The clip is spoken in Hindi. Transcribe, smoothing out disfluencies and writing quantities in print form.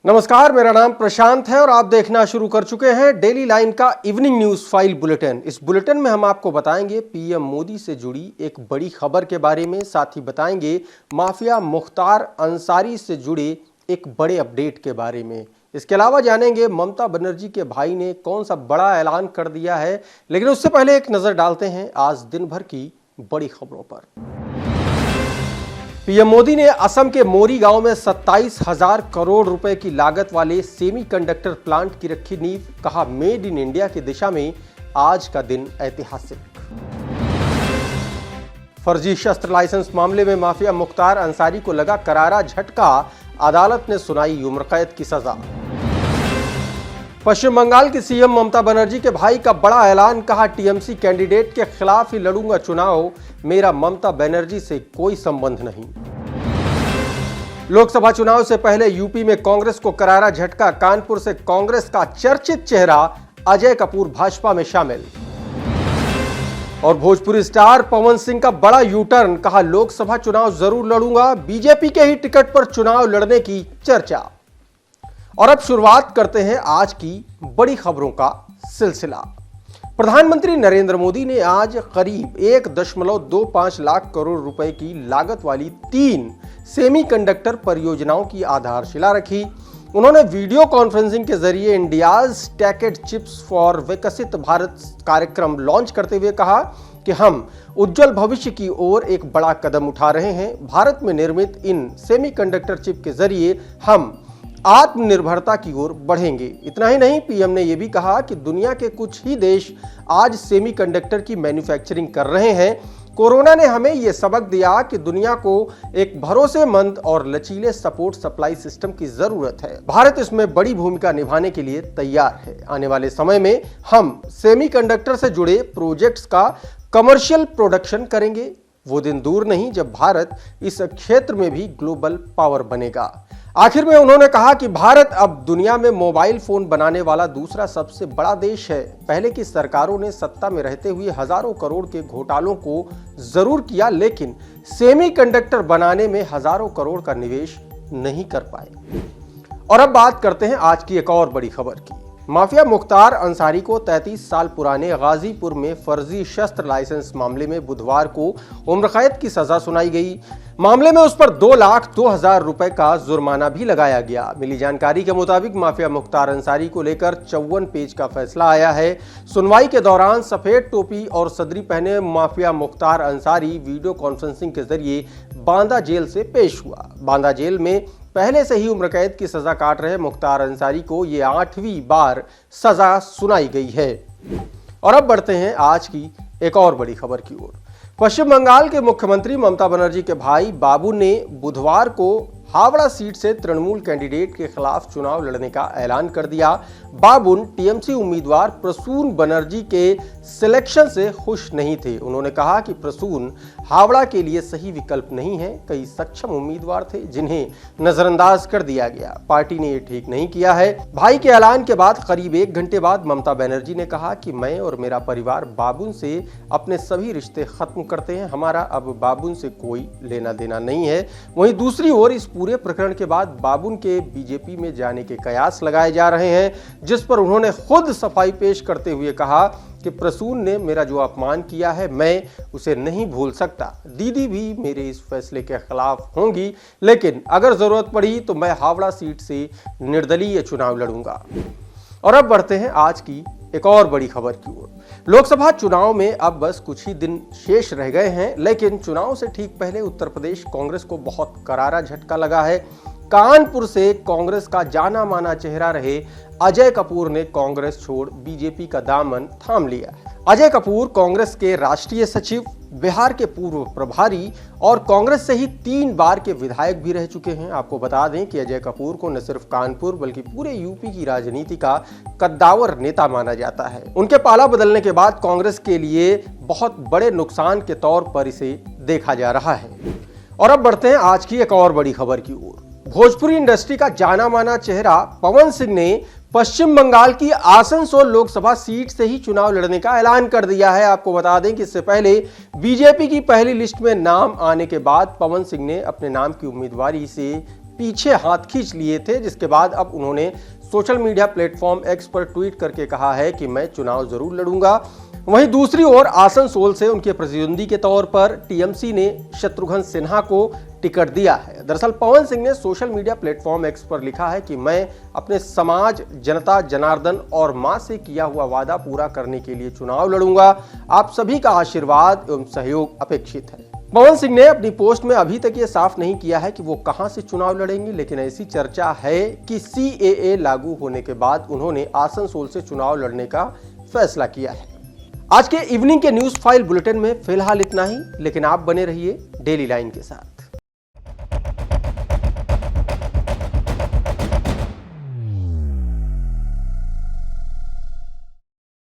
नमस्कार, मेरा नाम प्रशांत है और आप देखना शुरू कर चुके हैं डेली लाइन का इवनिंग न्यूज फाइल बुलेटिन। इस बुलेटिन में हम आपको बताएंगे पीएम मोदी से जुड़ी एक बड़ी खबर के बारे में, साथ ही बताएंगे माफिया मुख्तार अंसारी से जुड़े एक बड़े अपडेट के बारे में। इसके अलावा जानेंगे ममता बनर्जी के भाई ने कौन सा बड़ा ऐलान कर दिया है। लेकिन उससे पहले एक नजर डालते हैं आज दिन भर की बड़ी खबरों पर। पीएम मोदी ने असम के मोरी गांव में 27,000 करोड़ रुपए की लागत वाले सेमीकंडक्टर प्लांट की रखी नींव। कहा, मेड इन इंडिया की दिशा में आज का दिन ऐतिहासिक। फर्जी शस्त्र लाइसेंस मामले में माफिया मुख्तार अंसारी को लगा करारा झटका, अदालत ने सुनाई उम्र कैद की सजा। पश्चिम बंगाल की सीएम ममता बनर्जी के भाई का बड़ा ऐलान। कहा, टीएमसी कैंडिडेट के खिलाफ ही लड़ूंगा चुनाव, मेरा ममता बनर्जी से कोई संबंध नहीं। लोकसभा चुनाव से पहले यूपी में कांग्रेस को करारा झटका। कानपुर से कांग्रेस का चर्चित चेहरा अजय कपूर भाजपा में शामिल। और भोजपुरी स्टार पवन सिंह का बड़ा यू टर्न। कहा, लोकसभा चुनाव जरूर लड़ूंगा, बीजेपी के ही टिकट पर चुनाव लड़ने की चर्चा। और अब शुरुआत करते हैं आज की बड़ी खबरों का सिलसिला। प्रधानमंत्री नरेंद्र मोदी ने आज करीब 1.25 लाख करोड़ रुपए की लागत वाली 3 सेमीकंडक्टर परियोजनाओं की आधारशिला रखी। उन्होंने वीडियो कॉन्फ्रेंसिंग के जरिए इंडियाज टेक चिप्स फॉर विकसित भारत कार्यक्रम लॉन्च करते हुए कहा कि हम उज्जवल भविष्य की ओर एक बड़ा कदम उठा रहे हैं। भारत में निर्मित इन सेमीकंडक्टर चिप के जरिए हम आत्मनिर्भरता की ओर बढ़ेंगे। इतना ही नहीं, पीएम ने यह भी कहा कि दुनिया के कुछ ही देश आज सेमीकंडक्टर की मैन्युफैक्चरिंग कर रहे हैं। कोरोना ने हमें यह सबक दिया कि दुनिया को एक भरोसेमंद और लचीले सपोर्ट सप्लाई सिस्टम की जरूरत है। भारत इसमें बड़ी भूमिका निभाने के लिए तैयार है। आने वाले समय में हम सेमीकंडक्टर से जुड़े प्रोजेक्ट्स का कमर्शियल प्रोडक्शन करेंगे। वो दिन दूर नहीं जब भारत इस क्षेत्र में भी ग्लोबल पावर बनेगा। आखिर में उन्होंने कहा कि भारत अब दुनिया में मोबाइल फोन बनाने वाला दूसरा सबसे बड़ा देश है। पहले की सरकारों ने सत्ता में रहते हुए हजारों करोड़ के घोटालों को जरूर किया, लेकिन सेमीकंडक्टर बनाने में हजारों करोड़ का निवेश नहीं कर पाए। और अब बात करते हैं आज की एक और बड़ी खबर की। माफिया मुख्तार अंसारी को 33 साल पुराने गाजीपुर में फर्जी शस्त्र लाइसेंस मामले में बुधवार को उम्र कैद की सजा सुनाई गई। मामले में उस पर 2,02,000 रुपए का जुर्माना भी लगाया गया। मिली जानकारी के मुताबिक माफिया मुख्तार अंसारी को लेकर 54 पेज का फैसला आया है। सुनवाई के दौरान सफेद टोपी और सदरी पहने mafia Mukhtar Ansari video conferencing के जरिए बांदा जेल से पेश हुआ। बांदा जेल में पहले से ही उम्र कैद की सजा काट रहे मुख्तार अंसारी को ये 8वीं बार सजा सुनाई गई है। और अब बढ़ते हैं आज की एक और बड़ी खबर की ओर। पश्चिम बंगाल के मुख्यमंत्री ममता बनर्जी के भाई बाबू ने बुधवार को हावड़ा सीट से तृणमूल कैंडिडेट के खिलाफ चुनाव लड़ने का ऐलान कर दिया। बाबुन टीएमसी उम्मीदवार प्रसून बनर्जी के सिलेक्शन से खुश नहीं थे। उन्होंने कहा कि प्रसून हावड़ा के लिए सही विकल्प नहीं है। कई सक्षम उम्मीदवार थे जिन्हें नजरअंदाज कर दिया गया। पार्टी ने ये ठीक नहीं किया है। भाई के ऐलान के बाद करीब 1 घंटे बाद ममता बनर्जी ने कहा कि मैं और मेरा परिवार बाबुन से अपने सभी रिश्ते खत्म करते हैं। हमारा अब बाबुन से कोई लेना देना नहीं है। वहीं दूसरी ओर इस पूरे प्रकरण के बाद बाबुन के बीजेपी में जाने के कयास लगाए जा रहे हैं, जिस पर उन्होंने खुद सफाई पेश करते हुए कहा कि प्रसून ने मेरा जो अपमान किया है मैं उसे नहीं भूल सकता। दीदी भी मेरे इस फैसले के खिलाफ होंगी, लेकिन अगर जरूरत पड़ी तो मैं हावड़ा सीट से निर्दलीय चुनाव लड़ूंगा। और अब बढ़ते हैं आज की एक और बड़ी खबर की ओर। लोकसभा चुनाव में अब बस कुछ ही दिन शेष रह गए हैं, लेकिन चुनाव से ठीक पहले उत्तर प्रदेश कांग्रेस को बहुत करारा झटका लगा है। कानपुर से कांग्रेस का जाना माना चेहरा रहे अजय कपूर ने कांग्रेस छोड़ बीजेपी का दामन थाम लिया। अजय कपूर कांग्रेस के राष्ट्रीय सचिव, बिहार के पूर्व प्रभारी और कांग्रेस से ही 3 बार के विधायक भी रह चुके हैं। आपको बता दें कि अजय कपूर को न सिर्फ कानपुर बल्कि पूरे यूपी की राजनीति का कद्दावर नेता माना जाता है। उनके पाला बदलने के बाद कांग्रेस के लिए बहुत बड़े नुकसान के तौर पर इसे देखा जा रहा है। और अब बढ़ते हैं आज की एक और बड़ी खबर की ओर। भोजपुरी इंडस्ट्री का जाना माना चेहरा पवन सिंह ने पश्चिम बंगाल की आसनसोल लोकसभा सीट से ही चुनाव लड़ने का ऐलान कर दिया है। आपको बता दें कि इससे पहले बीजेपी की पहली लिस्ट में नाम आने के बाद पवन सिंह ने अपने नाम की उम्मीदवारी से पीछे हाथ खींच लिए थे, जिसके बाद अब उन्होंने सोशल मीडिया प्लेटफॉर्म एक्स पर ट्वीट करके कहा है कि मैं चुनाव जरूर लड़ूंगा। वहीं दूसरी ओर आसनसोल से उनके प्रतिद्वंदी के तौर पर टीएमसी ने शत्रुघ्न सिन्हा को टिकट दिया है। दरअसल पवन सिंह ने सोशल मीडिया प्लेटफॉर्म एक्स पर लिखा है कि मैं अपने समाज, जनता, जनार्दन और मां से किया हुआ वादा पूरा करने के लिए चुनाव लड़ूंगा। आप सभी का आशीर्वाद एवं सहयोग अपेक्षित है। पवन सिंह ने अपनी पोस्ट में अभी तक ये साफ नहीं किया है कि वो कहां से चुनाव लड़ेंगे, लेकिन ऐसी चर्चा है कि सीएए लागू होने के बाद उन्होंने आसनसोल से चुनाव लड़ने का फैसला किया है। आज के इवनिंग के न्यूज फाइल बुलेटिन में फिलहाल इतना ही, लेकिन आप बने रहिए डेली लाइन के साथ।